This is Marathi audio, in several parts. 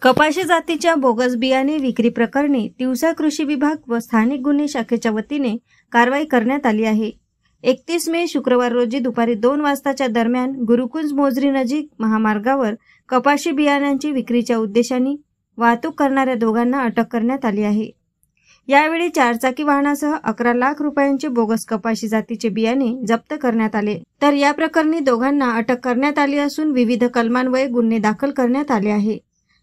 कपाशी जातीच्या बोगस बियाणे विक्री प्रकरणी तिवसा कृषी विभाग व स्थानिक गुन्हे शाखेच्या वतीने कारवाई करण्यात आली आहे। 31 मे शुक्रवार रोजी दुपारी 2 वाजताच्या दरम्यान गुरुकुंज मोझरी नजीक महामार्गावर कपाशी बियाण्यांची विक्रीच्या उद्देशाने वाहतूक करणाऱ्या दोघांना अटक करण्यात आली आहे। यावेळी चारचाकी वाहनासह 11 लाख रुपयांचे बोगस कपाशी जातीचे बियाणे जप्त करण्यात आले। तर या प्रकरणी दोघांना अटक करण्यात आली असून विविध कलमान्वये गुन्हे दाखल करण्यात आले आहे।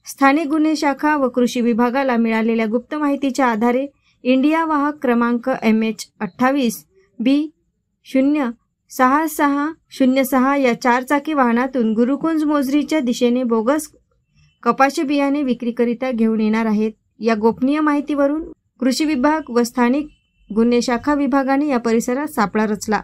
स्थानिक गुन्हे शाखा व कृषी विभागाला मिळालेल्या गुप्त माहितीच्या आधारे इंडिया वाहक क्रमांक MH28 B06606 या चारचाकी वाहनातून गुरुकुंज मोझरीच्या दिशेने बोगस कपाशी बियाणे विक्रीकरिता घेऊन येणार आहेत। या गोपनीय माहितीवरून कृषी विभाग व स्थानिक गुन्हे शाखा विभागाने या परिसरात सापळा रचला।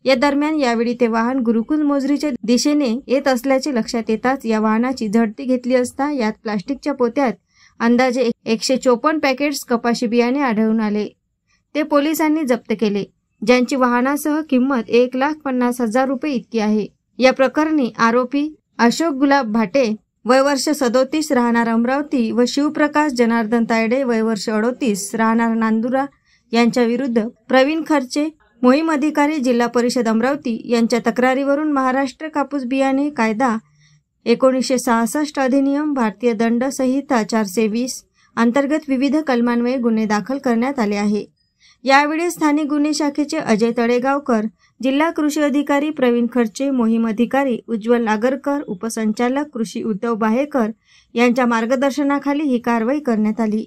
या दरम्यान यावेळी ते वाहन गुरुकुंज मोझरीच्या दिशेने येत असल्याचे लक्षात येताच या वाहनाची झडती घेतली असता यात प्लास्टिकच्या पोत्यात अंदाजे 154 पॅकेट्स कपाशी बियाणे आढळून आले। ते पोलिसांनी जप्त केले, ज्यांची वाहनासह किंमत 1,50,000 रुपये इतकी आहे। या प्रकरणी आरोपी अशोक गुलाब भाटे वय वर्ष 37 राहणार अमरावती व शिवप्रकाश जनार्दन तायडे वय वर्ष 38 राहणार नांदुरा यांच्या विरुद्ध प्रवीण खर्चे मोहीम अधिकारी जिल्हा परिषद अमरावती यांच्या तक्रारीवरून महाराष्ट्र कापूस बियाणे कायदा 1966 अधिनियम भारतीय दंड संहिता 420 अंतर्गत विविध कलमान्वये गुन्हे दाखल करण्यात आले आहे। यावेळी स्थानिक गुन्हे शाखेचे अजय तळेगावकर, जिल्हा कृषी अधिकारी प्रवीण खर्चे, मोहीम अधिकारी उज्ज्वल नागरकर, उपसंचालक कृषी उद्धव बाहेकर यांच्या मार्गदर्शनाखाली ही कारवाई करण्यात आली।